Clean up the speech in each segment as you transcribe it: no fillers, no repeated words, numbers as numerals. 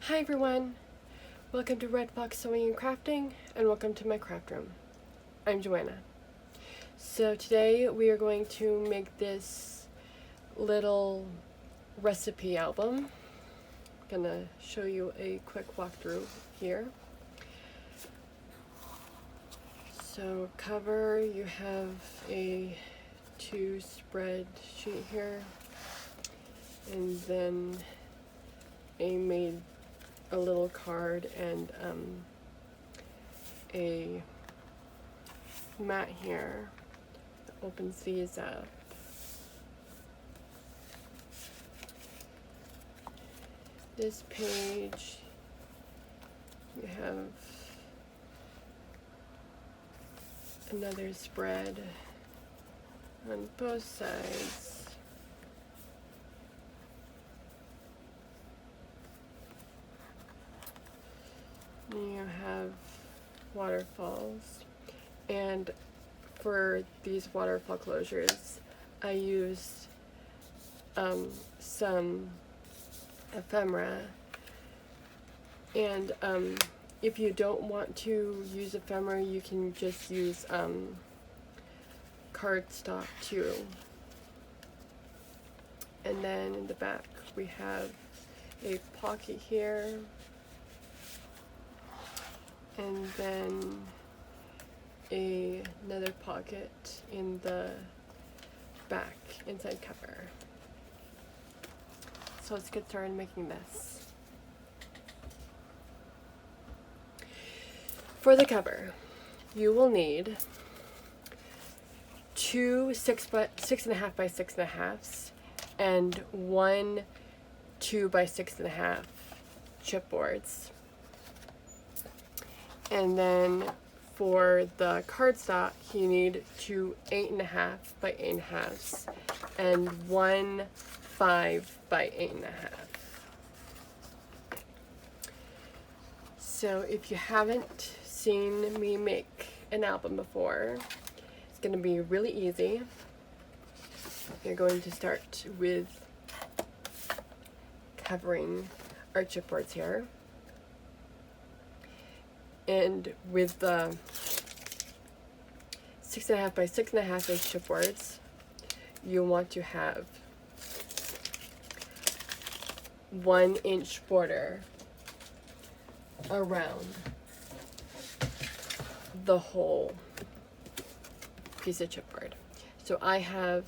Hi everyone! Welcome to Red Fox Sewing and Crafting, and welcome to my craft room. I'm Joanna. So today we are going to make this little recipe album. I'm gonna show you a quick walkthrough here. So cover, you have a 2-spread sheet here, and then I made a little card and a mat here that opens these up. This page, you have another spread on both sides. You have waterfalls, and for these waterfall closures I used some ephemera, and if you don't want to use ephemera, you can just use cardstock too. And then in the back we have a pocket here, and then another pocket in the back inside cover. So let's get started making this. For the cover, you will need 2 6.5 by 6.5s and 1 2 by 6.5 chipboards. And then for the cardstock, you need 2 8.5 by 8.5s and 1 5 by 8.5. So if you haven't seen me make an album before, it's going to be really easy. You're going to start with covering our chipboards here. And with the 6.5 by 6.5 inch chipboards, you want to have 1 inch border around the whole piece of chipboard. So I have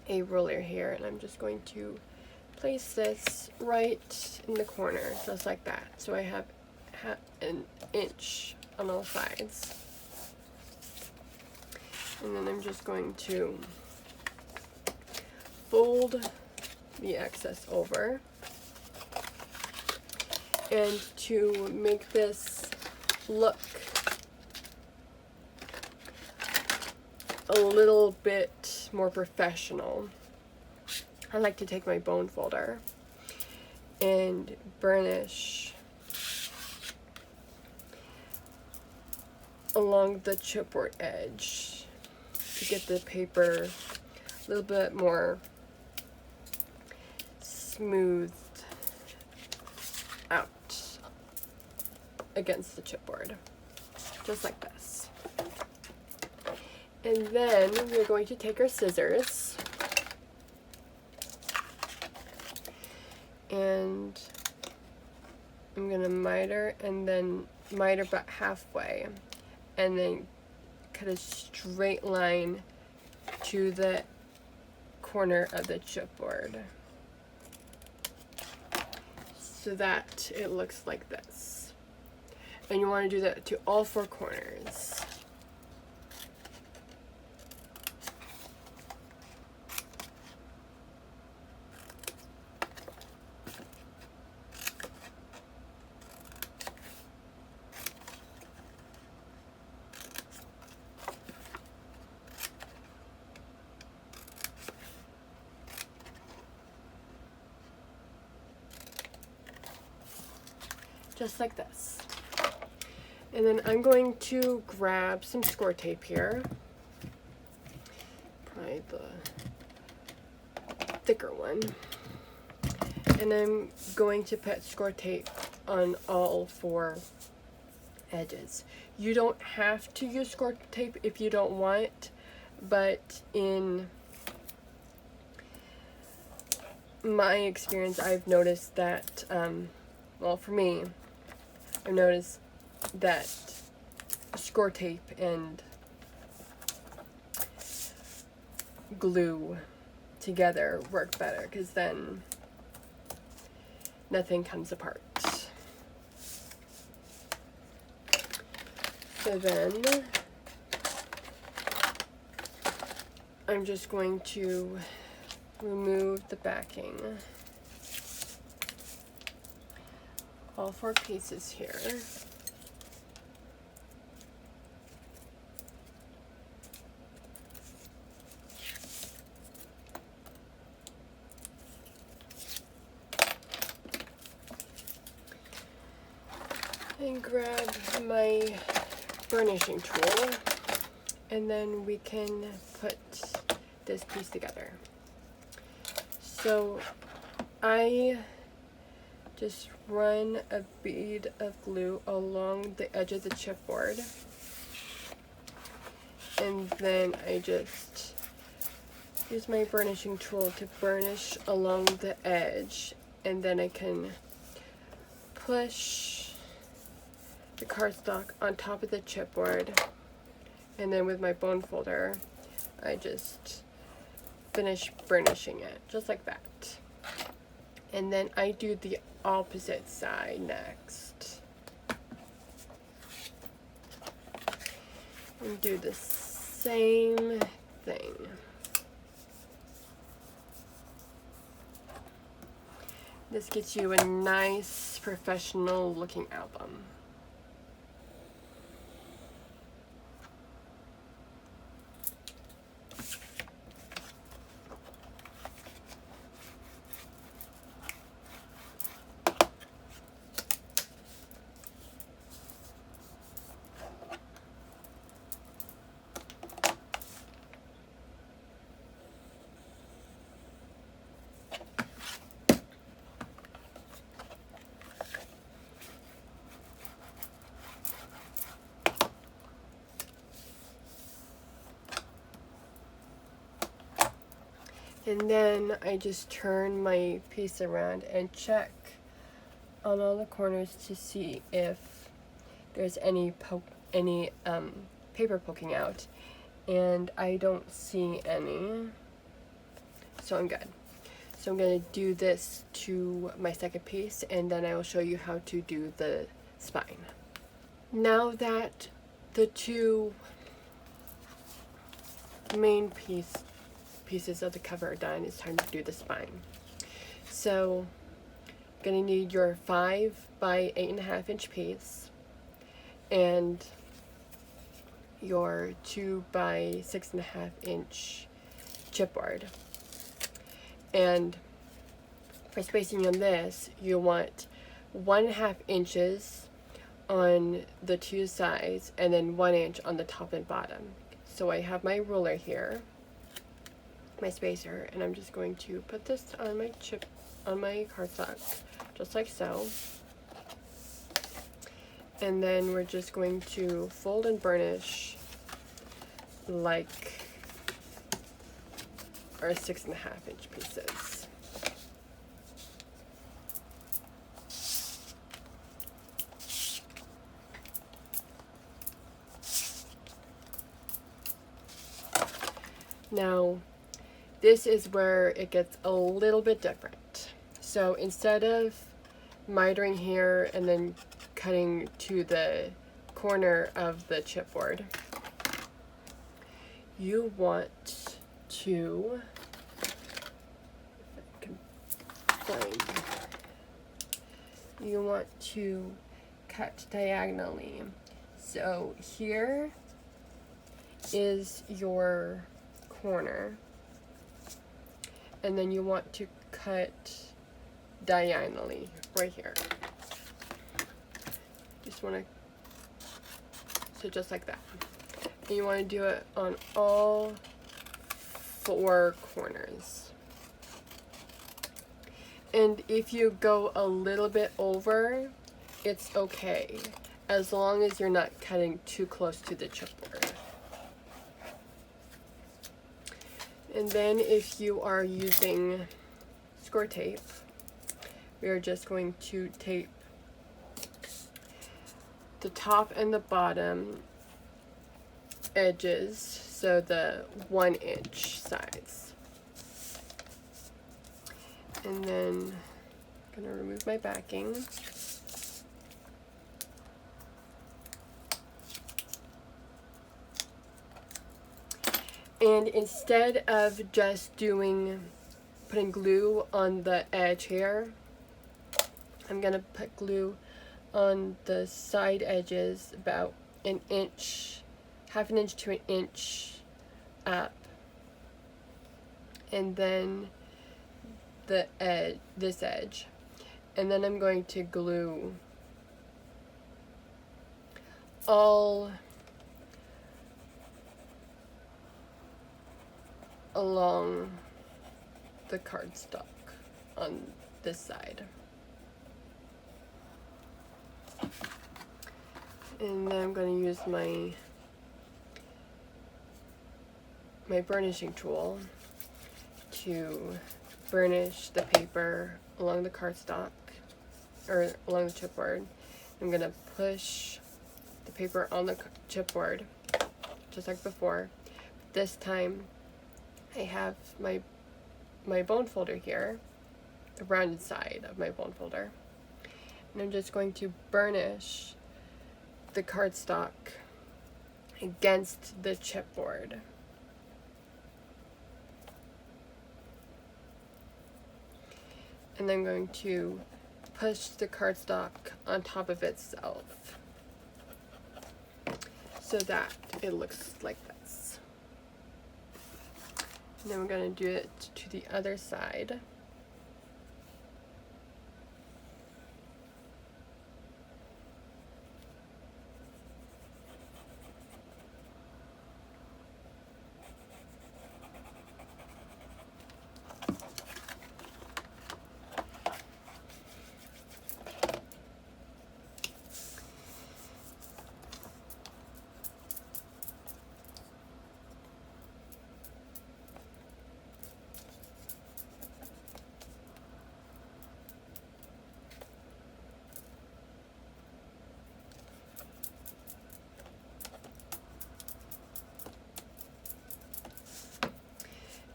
a ruler here, and I'm just going to place this right in the corner, just like that. So I have an inch on all sides, and then I'm just going to fold the excess over, and to make this look a little bit more professional, I like to take my bone folder and burnish along the chipboard edge to get the paper a little bit more smoothed out against the chipboard, just like this. And then we're going to take our scissors and I'm going to miter, and then miter about halfway, and then cut a straight line to the corner of the chipboard so that it looks like this. And you want to do that to all 4 corners. Just like this. And then I'm going to grab some score tape here, probably the thicker one, And I'm going to put score tape on all 4 edges. You don't have to use score tape if you don't want, but in my experience, I've noticed that, well, for me, I've noticed that score tape and glue together work better, because then nothing comes apart. So then I'm just going to remove the backing. All 4 pieces here. And grab my burnishing tool, and then we can put this piece together. So I just run a bead of glue along the edge of the chipboard, and then I just use my burnishing tool to burnish along the edge, and then I can push the cardstock on top of the chipboard, and then with my bone folder I just finish burnishing it just like that. And then I do the opposite side next and do the same thing. This gets you a nice professional looking album. And then I just turn my piece around and check on all the corners to see if there's any paper poking out, and I don't see any, so I'm good. So I'm going to do this to my second piece, and then I will show you how to do the spine. Now that the 2 main pieces of the cover are done, it's time to do the spine. So I'm going to need your 5 by 8.5 inch piece and your 2 by 6.5 inch chipboard. And for spacing on this, you want 1.5 inches on the 2 sides and then 1 inch on the top and bottom. So I have my ruler here, my spacer, and I'm just going to put this on my cardstock, just like so. And then we're just going to fold and burnish like our 6.5 inch pieces. Now, this is where it gets a little bit different. So instead of mitering here and then cutting to the corner of the chipboard, you want to, you want to cut diagonally. So here is your corner, and then you want to cut diagonally right here. Just want to, so just like that. And you want to do it on all 4 corners. And if you go a little bit over, it's okay, as long as you're not cutting too close to the chipboard. And then if you are using score tape, we are just going to tape the top and the bottom edges, so the 1 inch size. And then I'm gonna remove my backing. And instead of just putting glue on the edge here, I'm gonna put glue on the side edges about an inch, half an inch to an inch up, and then this edge, and then I'm going to glue all along the cardstock on this side. And then I'm going to use my burnishing tool to burnish the paper along the cardstock, or along the chipboard. I'm going to push the paper on the chipboard, just like before. This time I have my bone folder here, the rounded side of my bone folder. And I'm just going to burnish the cardstock against the chipboard. And I'm going to push the cardstock on top of itself so that it looks like this. And then we're going to do it to the other side.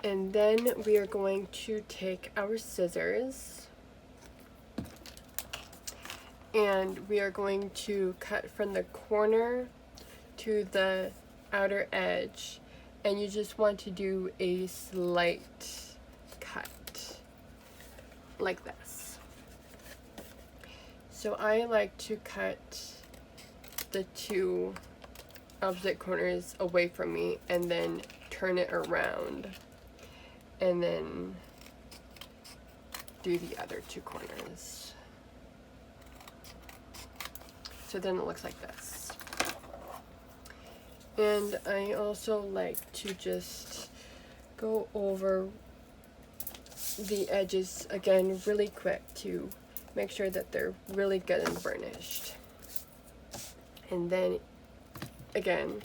And then we are going to take our scissors and we are going to cut from the corner to the outer edge, and you just want to do a slight cut like this. So I like to cut the two opposite corners away from me and then turn it around, and then do the other two corners. So then it looks like this. And I also like to just go over the edges again really quick to make sure that they're really good and burnished. And then again,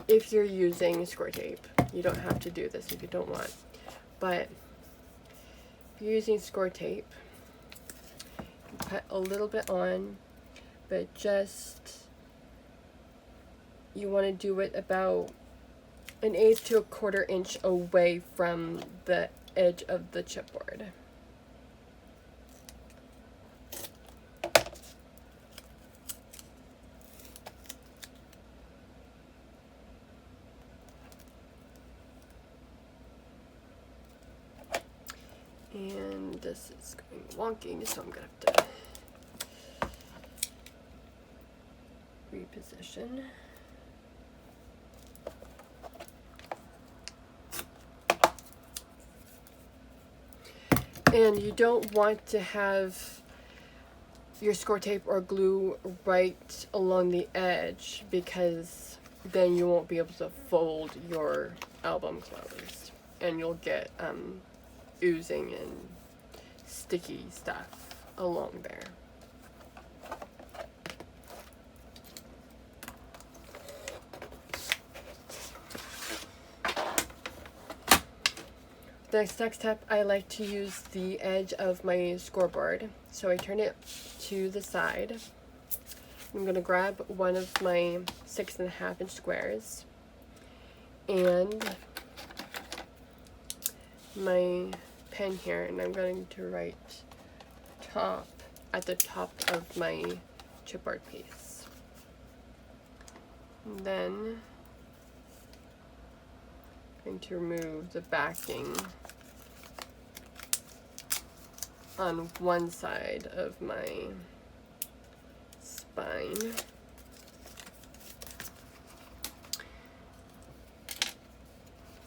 if you're using score tape, you don't have to do this if you don't want, but if you're using score tape, you put a little bit on, but just, you want to do it about 1/8 to 1/4 inch away from the edge of the chipboard. And this is going wonky, so I'm gonna have to reposition. And you don't want to have your score tape or glue right along the edge, because then you won't be able to fold your album closed and you'll get oozing and sticky stuff along there. The next step, I like to use the edge of my scoreboard. So I turn it to the side. I'm going to grab one of my 6.5 inch squares and my pen here, and I'm going to write top at the top of my chipboard piece. And then I'm going to remove the backing on one side of my spine.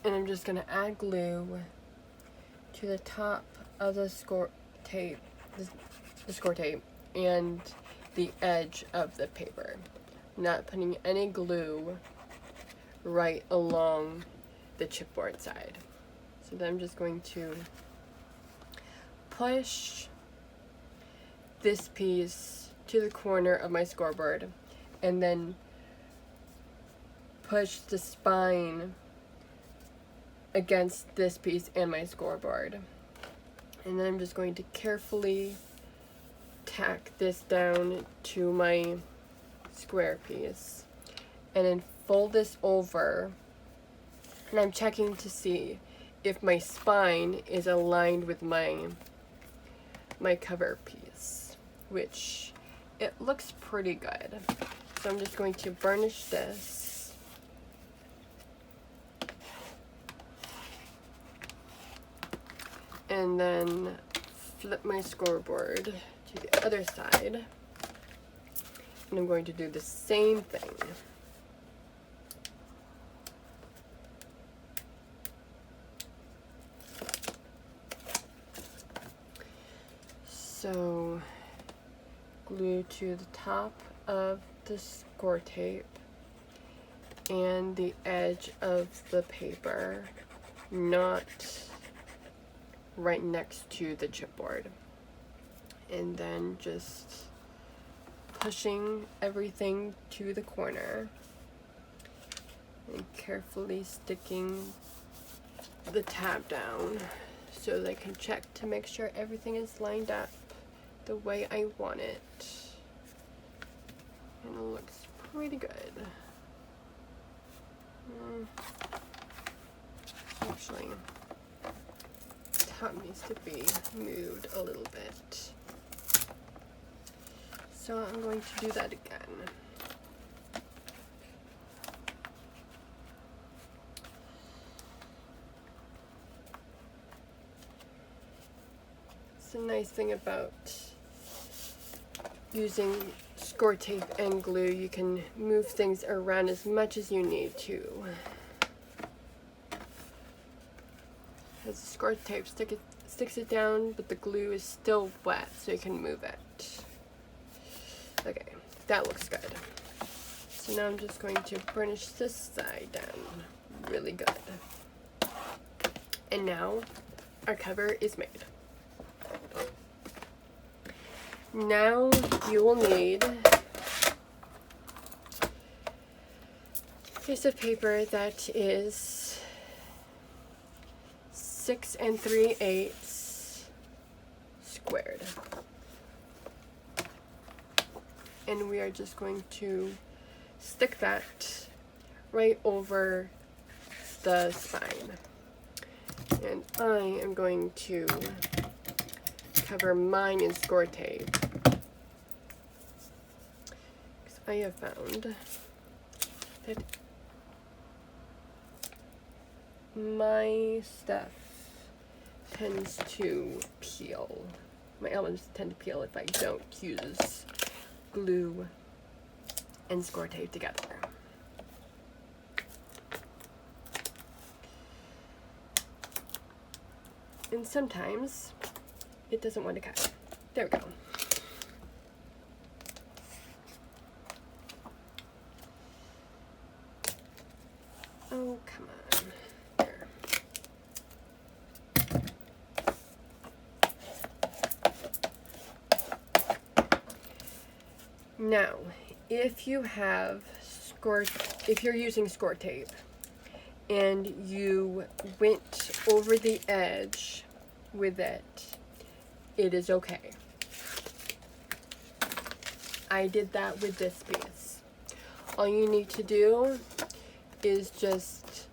And I'm just going to add glue to the top of the score tape, the score tape, and the edge of the paper. Not putting any glue right along the chipboard side. So then I'm just going to push this piece to the corner of my scoreboard and then push the spine against this piece and my scoreboard. And then I'm just going to carefully tack this down to my square piece and then fold this over, and I'm checking to see if my spine is aligned with my cover piece, which it looks pretty good. So I'm just going to burnish this. And then flip my scoreboard to the other side. And I'm going to do the same thing. So glue to the top of the score tape and the edge of the paper, not right next to the chipboard. And then just pushing everything to the corner and carefully sticking the tab down so that I can check to make sure everything is lined up the way I want it. And it looks pretty good. Actually, the top needs to be moved a little bit. So I'm going to do that again. It's a nice thing about using score tape and glue. You can move things around as much as you need to. As the score tape sticks it down, but the glue is still wet, so you can move it. Okay, that looks good. So now I'm just going to burnish this side down really good. And now our cover is made. Now you will need a piece of paper that is 6 3/8 squared. And we are just going to stick that right over the spine. And I am going to cover mine in score tape, because I have found that my stuff tends to peel. My elements tend to peel if I don't use glue and score tape together. And sometimes it doesn't want to cut. There we go. Oh, come on. There. Now, if you have if you're using score tape and you went over the edge with it, it is okay. I did that with this piece. All you need to do is just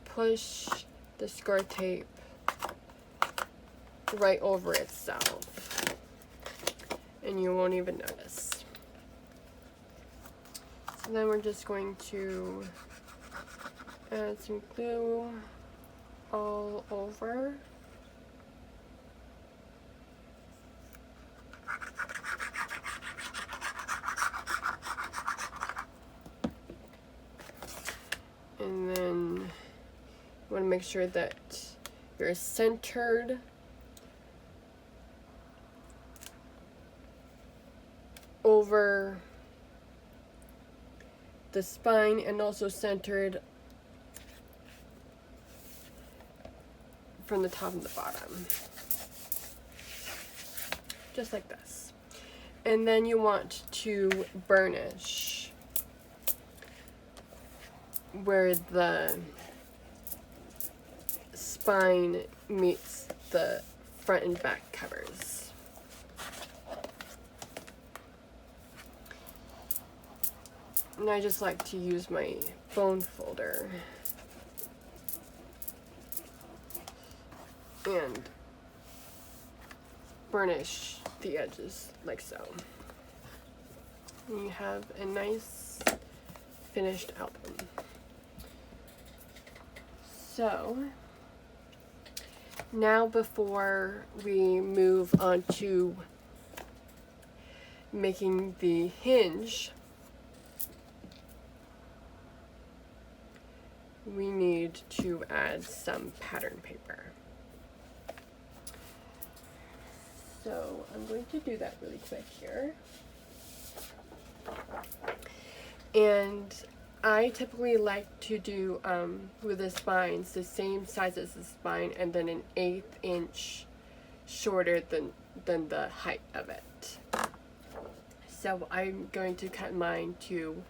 push the score tape right over itself, and you won't even notice. So then we're just going to add some glue all over. And then you want to make sure that you're centered over the spine and also centered from the top and the bottom, just like this. And then you want to burnish where the spine meets the front and back covers. And I just like to use my bone folder and burnish the edges like so. And you have a nice finished album. So now, before we move on to making the hinge, we need to add some pattern paper. So I'm going to do that really quick here. And I typically like to do with the spines the same size as the spine and then an 1/8 inch shorter than the height of it. So I'm going to cut mine to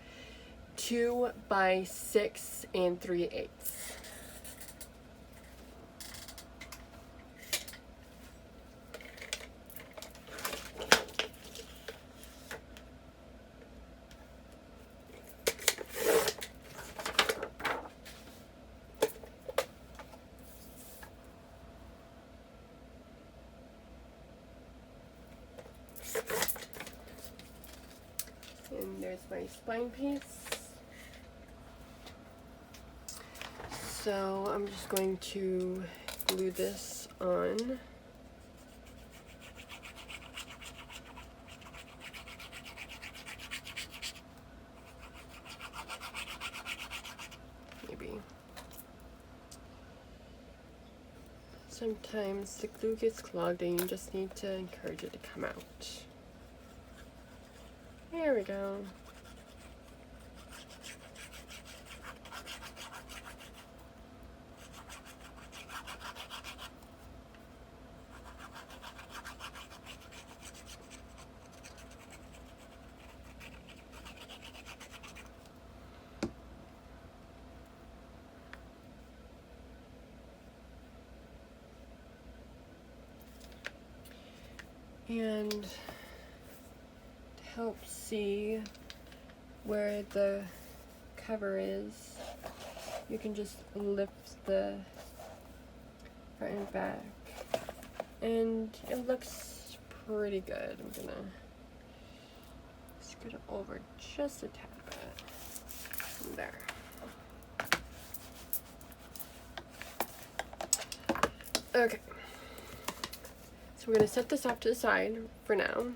2 by 6 3/8. And there's my spine piece. So I'm just going to glue this on. Maybe. Sometimes the glue gets clogged and you just need to encourage it to come out. There we go. And to help see where the cover is, you can just lift the front and back, and it looks pretty good. I'm gonna scoot it over just a tad bit. There. Okay. So we're going to set this off to the side for now,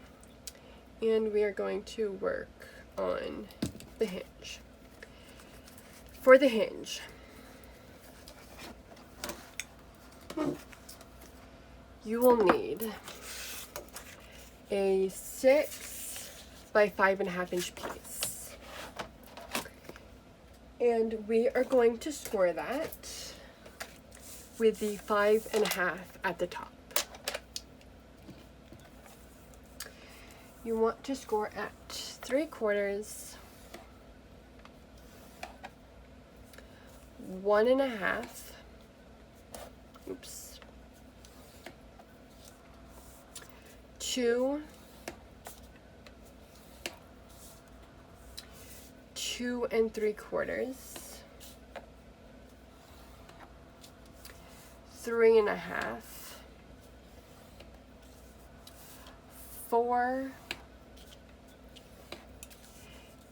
and we are going to work on the hinge. For the hinge, you will need a 6 by 5.5 inch piece, and we are going to score that with the 5.5 at the top. you want to score at 3/4, 1.5, oops, 2, 2 3/4, 3.5, 4,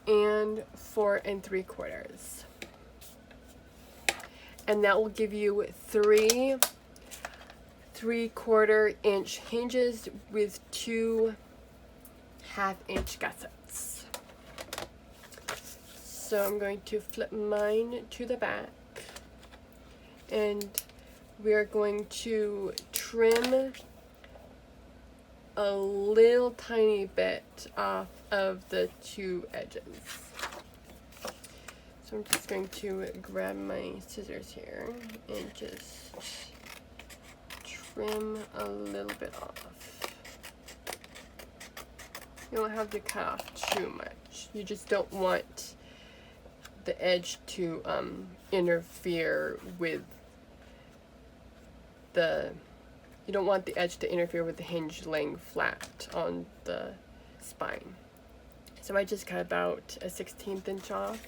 and 4 3/4. And that will give you 3 3/4 inch hinges with 2 1/2-inch gussets. So I'm going to flip mine to the back, and we are going to trim a little tiny bit off of the 2 edges. So I'm just going to grab my scissors here and just trim a little bit off. You don't have to cut off too much. You just don't want the edge to interfere with the, you don't want the edge to interfere with the hinge laying flat on the spine. So I just cut about a 1/16 inch off.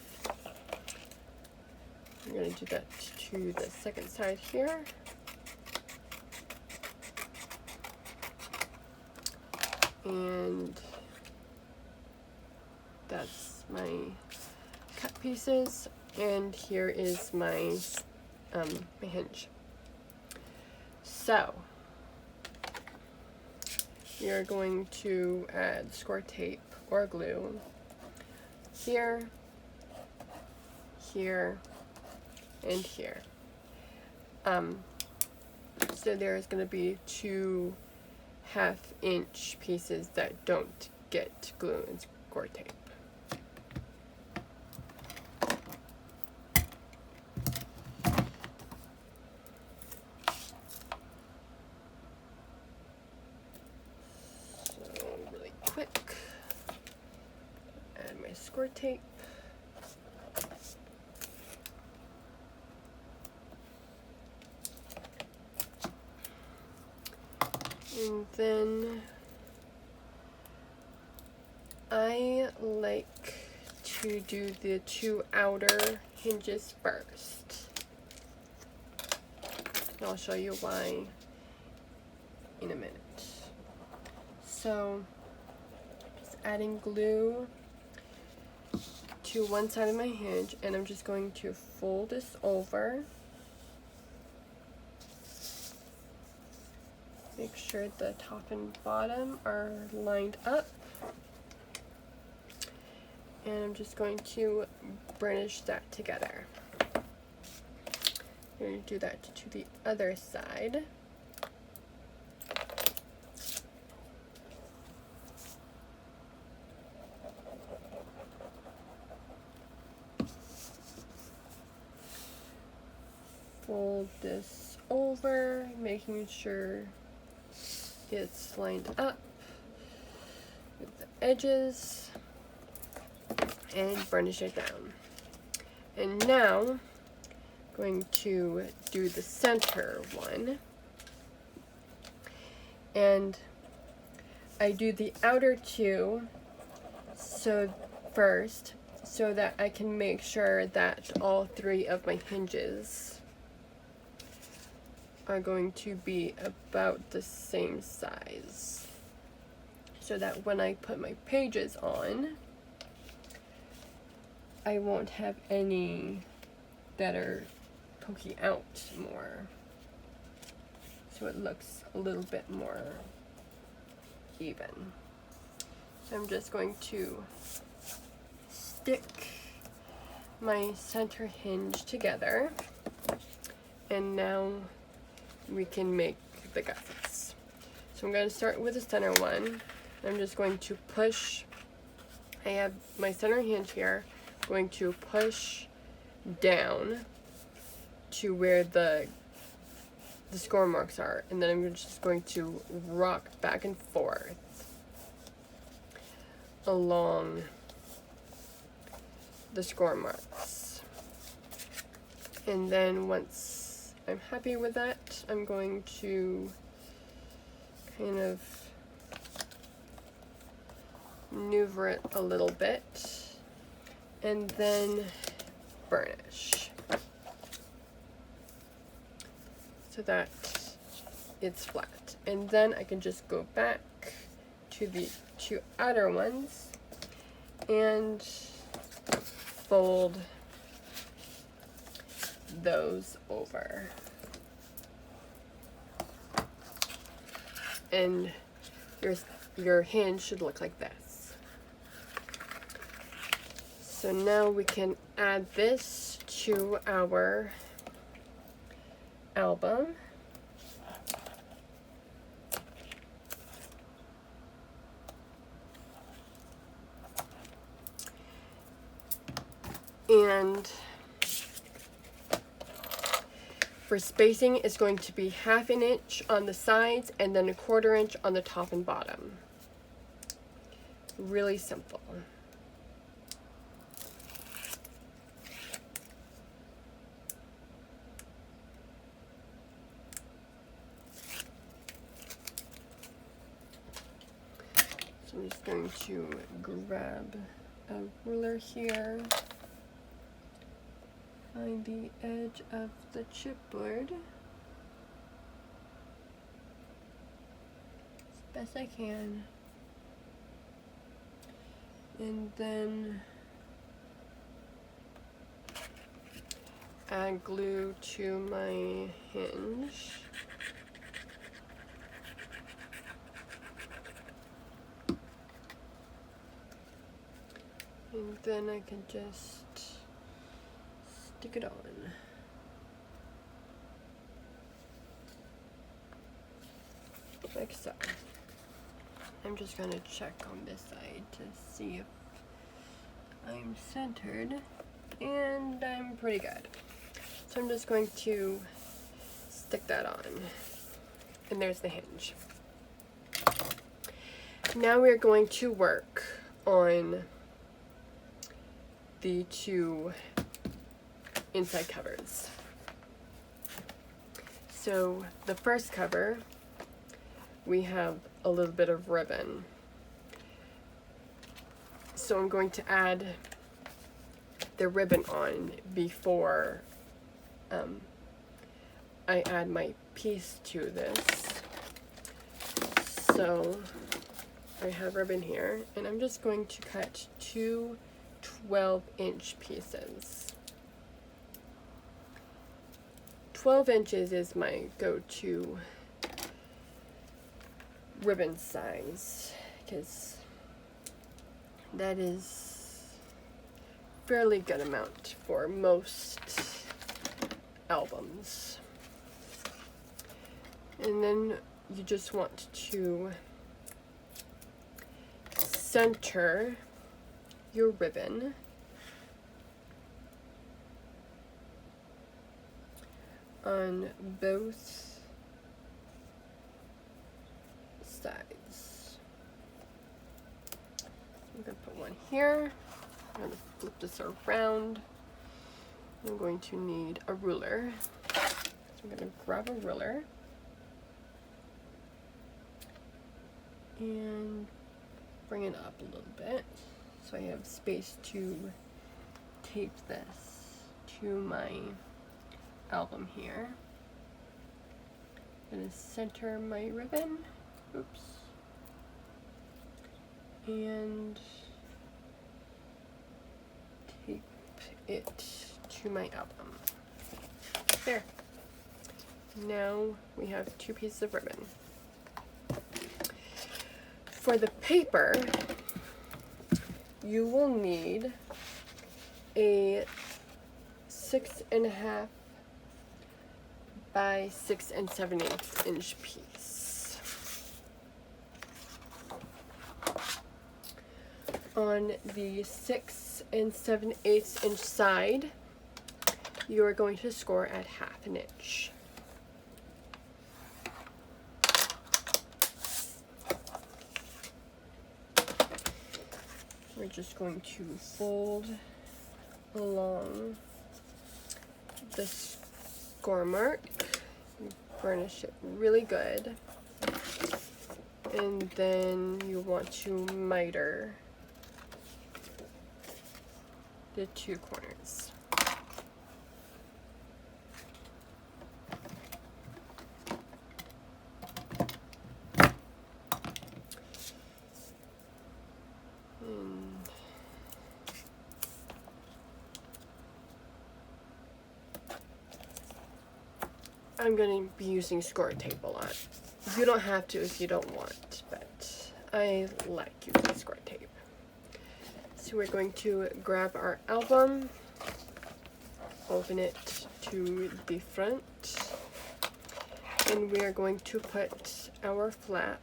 I'm going to do that to the second side here. And that's my cut pieces, and here is my my hinge. So you're going to add score tape or glue here, here, and here. So there's going to be 2 1/2-inch pieces that don't get glue and score tape. So really quick, add my score tape. And then I like to do the 2 outer hinges first. And I'll show you why in a minute. So just adding glue to one side of my hinge, and I'm just going to fold this over. Make sure the top and bottom are lined up. And I'm just going to burnish that together. I'm going to do that to the other side. Fold this over, making sure it's lined up with the edges, and burnish it down. And now I'm going to do the center one, and I do the outer 2 first, so that I can make sure that all 3 of my hinges are going to be about the same size, so that when I put my pages on, I won't have any that are poking out more, so it looks a little bit more even. So I'm just going to stick my center hinge together, and now we can make the gussets. So I'm going to start with the center one. I'm just going to push, I have my center hinge here, going to push down to where the score marks are, and then I'm just going to rock back and forth along the score marks. And then once I'm happy with that, I'm going to kind of maneuver it a little bit and then burnish so that it's flat. And then I can just go back to the two outer ones and fold those over. And your hinge should look like this. So now we can add this to our album. And for spacing, it's going to be 1/2 inch on the sides and then 1/4 inch on the top and bottom. Really simple. So I'm just going to grab a ruler here, find the edge of the chipboard as best I can, and then add glue to my hinge. And then I can just stick it on. Like so. I'm just going to check on this side to see if I'm centered, and I'm pretty good. So I'm just going to stick that on. And there's the hinge. Now we're going to work on the two inside covers. So the first cover, we have a little bit of ribbon. So I'm going to add the ribbon on before I add my piece to this. So I have ribbon here, and I'm just going to cut two 12-inch pieces. 12 inches is my go-to ribbon size because that is fairly good amount for most albums. And then you just want to center your ribbon on both sides. I'm going to put one here. I'm going to flip this around. I'm going to need a ruler. So I'm going to grab a ruler and bring it up a little bit so I have space to tape this to my album here. I'm going to center my ribbon. Oops. And tape it to my album. There. Now we have two pieces of ribbon. For the paper, you will need a 6.5 by 6 7/8 inch piece. On the 6 7/8 inch side, you are going to score at 1/2 inch. we're just going to fold along the score mark, burnish it really good, and then you want to miter the two corners. I'm going to be using score tape a lot. You don't have to if you don't want, but I like using score tape. So we're going to grab our album, open it to the front, and we are going to put our flap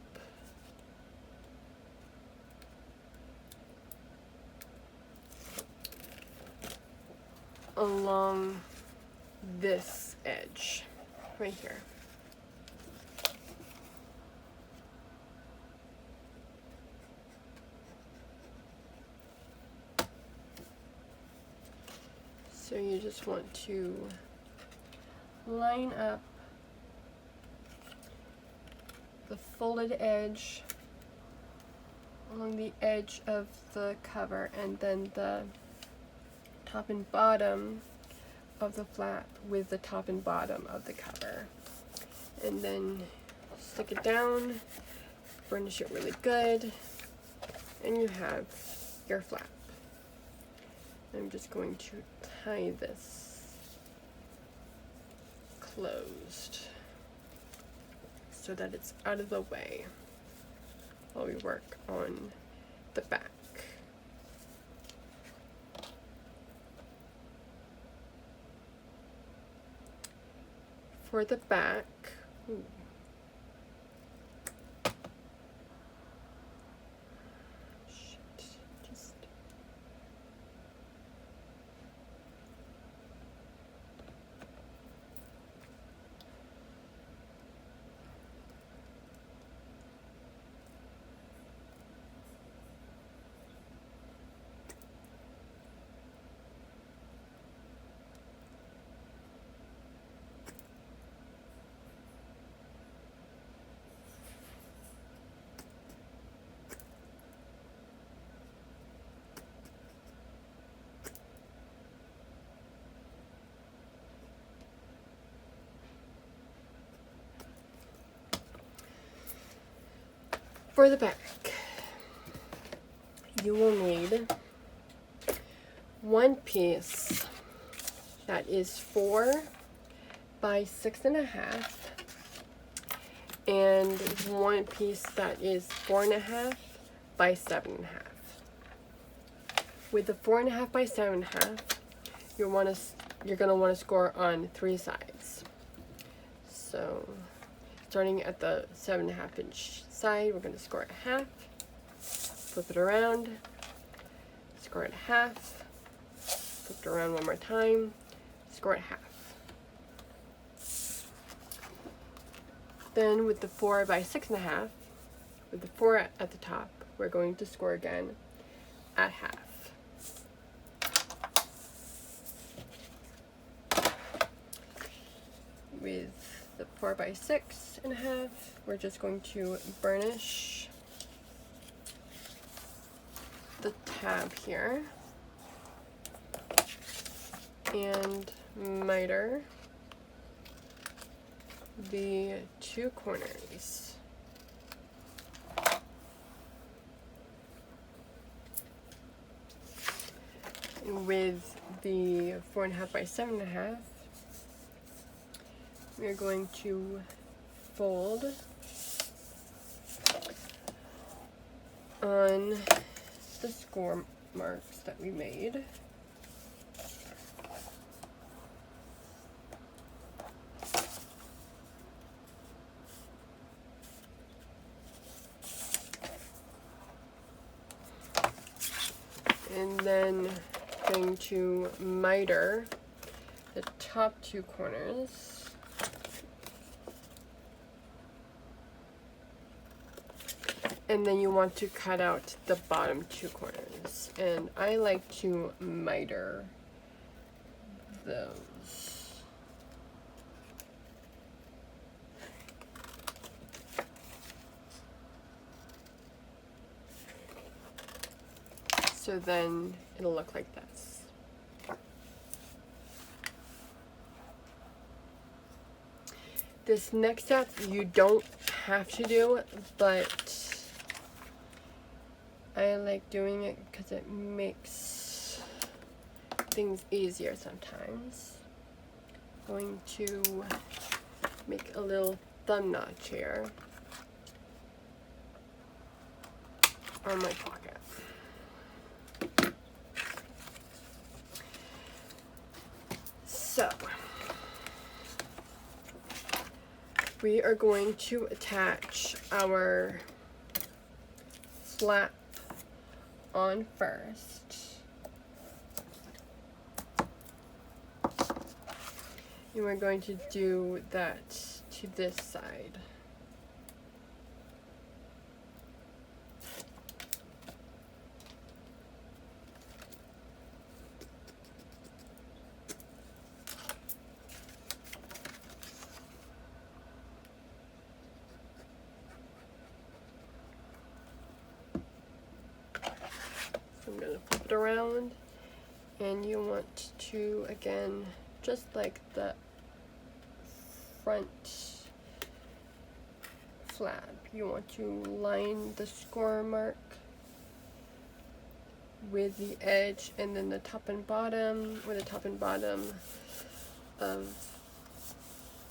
along this edge right here. So you just want to line up the folded edge along the edge of the cover, and then the top and bottom of the flap with the top and bottom of the cover, and then stick it down, burnish it really good, and you have your flap. I'm just going to tie this closed so that it's out of the way while we work on the back. For the back, for the back, you will need one piece that is 4 by 6.5, and one piece that is 4.5 by 7.5. With the 4.5 by 7.5, you're gonna want to score on 3 sides. So, starting at the 7.5 inch side, we're going to score it half, flip it around, score it half, flip it around one more time, score it half. Then with the 4 by 6.5, with the 4 at the top, we're going to score again at half. With the 4 by 6.5, we're just going to burnish the tab here and miter the 2 corners. With the 4.5 by 7.5, we're going to fold on the score marks that we made. And then going to miter the top 2 corners. And then you want to cut out the bottom 2 corners. And I like to miter those. So then it'll look like this. This next step you don't have to do, but I like doing it because it makes things easier sometimes. I'm going to make a little thumb notch here on my pocket. So we are going to attach our flap on first. And we're going to do that to this side. I'm going to flip it around, and you want to, again, just like the front flap, you want to line the score mark with the edge and then the top and bottom, or the top and bottom of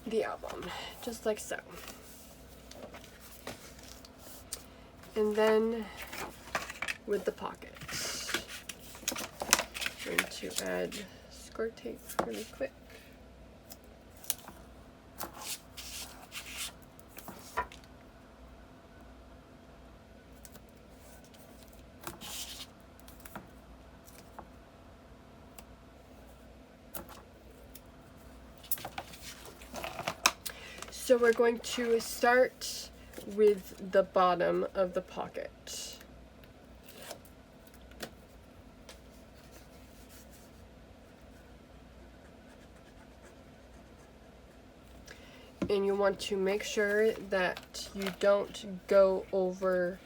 the album, just like so. And then with the pocket, I'm going to add score tape really quick. So we're going to start with the bottom of the pocket. And you want to make sure that you don't go over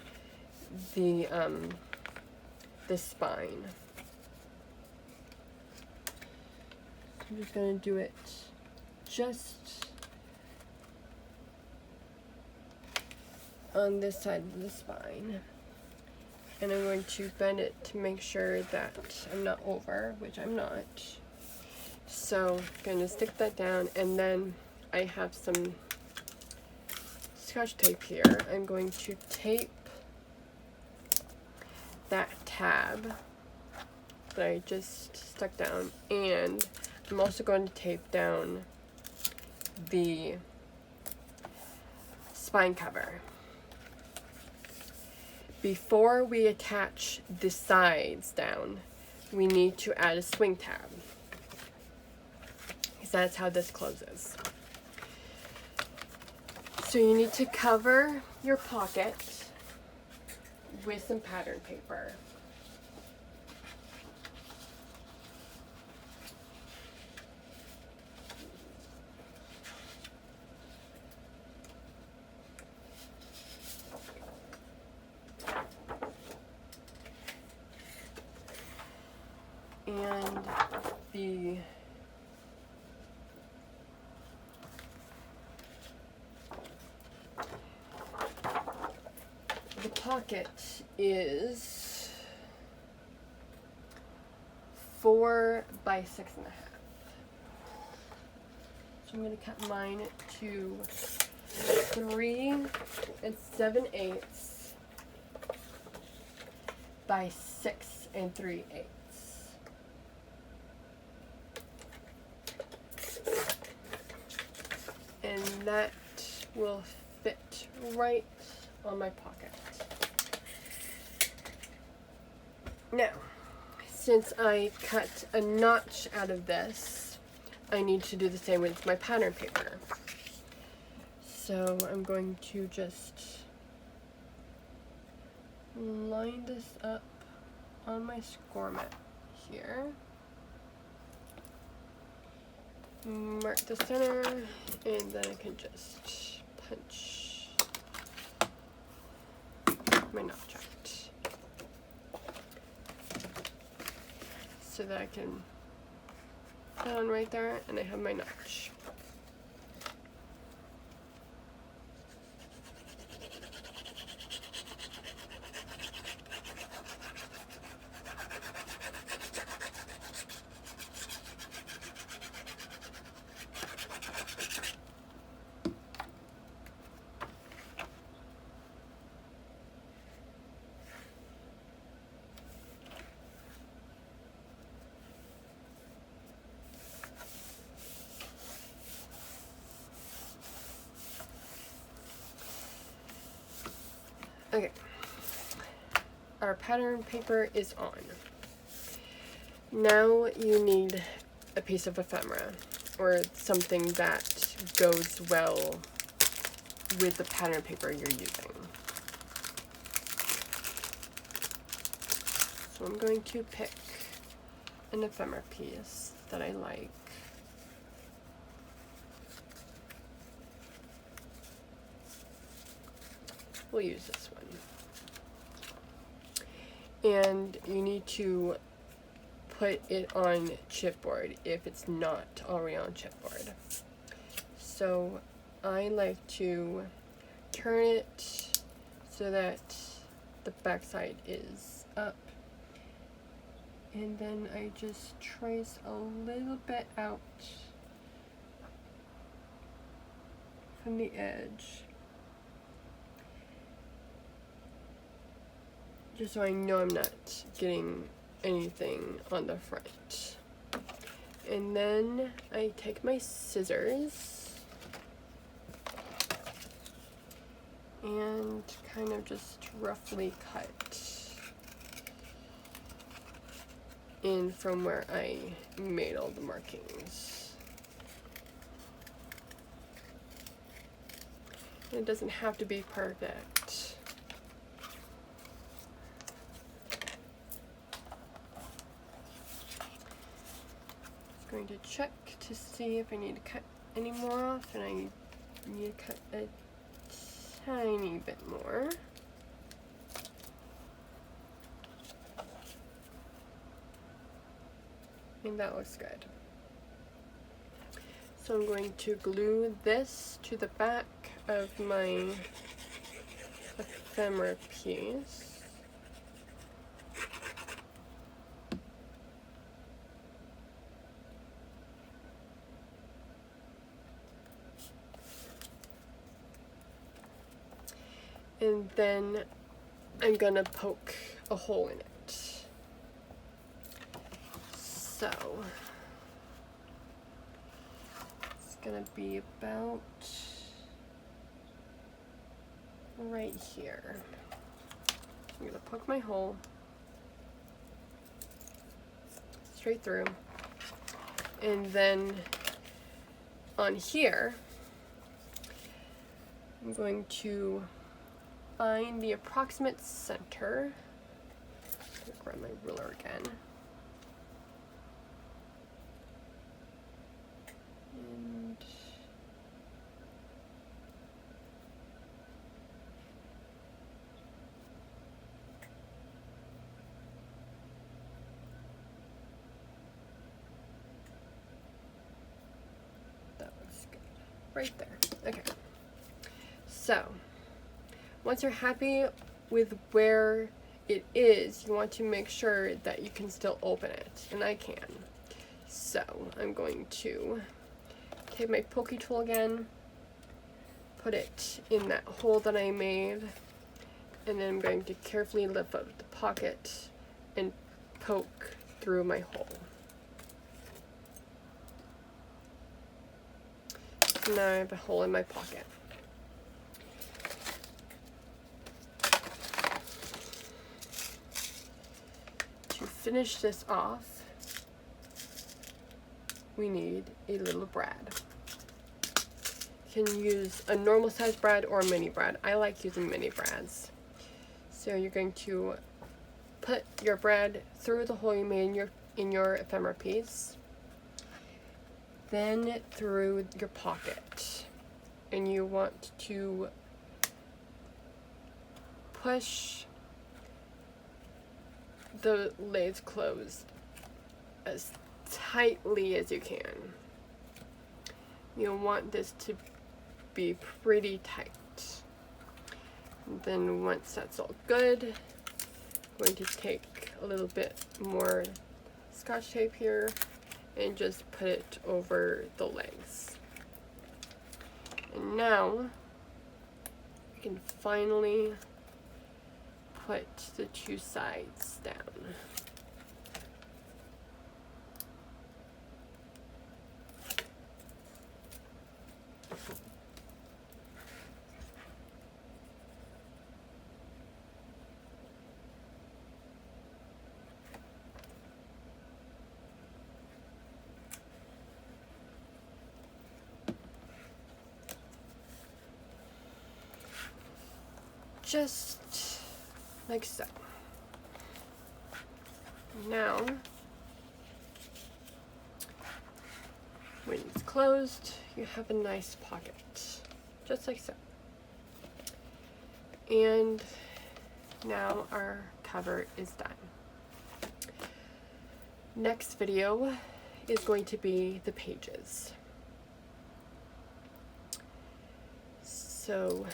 the spine. I'm just going to do it just on this side of the spine. And I'm going to bend it to make sure that I'm not over, which I'm not. So I'm going to stick that down, and then I have some Scotch tape here. I'm going to tape that tab that I just stuck down, and I'm also going to tape down the spine cover. Before we attach the sides down, we need to add a swing tab, because that's how this closes. So you need to cover your pocket with some pattern paper. And the pocket is 4 by 6.5. So I'm going to cut mine to 3 7/8 by 6 3/8. And that will fit right on my pocket. Now, since I cut a notch out of this, I need to do the same with my pattern paper. So I'm going to just line this up on my score mat here. Mark the center, and then I can just punch my notch out so that I can put it on right there, and I have my notch. Okay, our pattern paper is on. Now you need a piece of ephemera or something that goes well with the pattern paper you're using. So I'm going to pick an ephemera piece that I like. We'll use this one. And you need to put it on chipboard if it's not already on chipboard. So I like to turn it so that the back side is up. And then I just trace a little bit out from the edge, just so I know I'm not getting anything on the front. And then I take my scissors and kind of just roughly cut in from where I made all the markings. It doesn't have to be perfect. Going to check to see if I need to cut any more off, and I need to cut a tiny bit more. And that looks good. So I'm going to glue this to the back of my ephemera piece. And then I'm gonna poke a hole in it. So it's gonna be about right here. I'm gonna poke my hole straight through, and then on here I'm going to find the approximate center. Grab my ruler again. And that looks good. Right there. Okay. So once you're happy with where it is, you want to make sure that you can still open it, and I can. So I'm going to take my pokey tool again, put it in that hole that I made, and then I'm going to carefully lift up the pocket and poke through my hole. So now I have a hole in my pocket. To finish this off, we need a little brad. You can use a normal size brad or a mini brad. I like using mini brads. So you're going to put your bread through the hole you made in your ephemera piece, then through your pocket, and you want to push the lids closed as tightly as you can. You'll want this to be pretty tight. And then once that's all good, I'm going to take a little bit more Scotch tape here and just put it over the legs. And now we can finally put the two sides down. Just like so. Now, when it's closed, you have a nice pocket, just like so. And now our cover is done. Next video is going to be the pages. So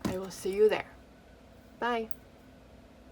I will see you there. Bye.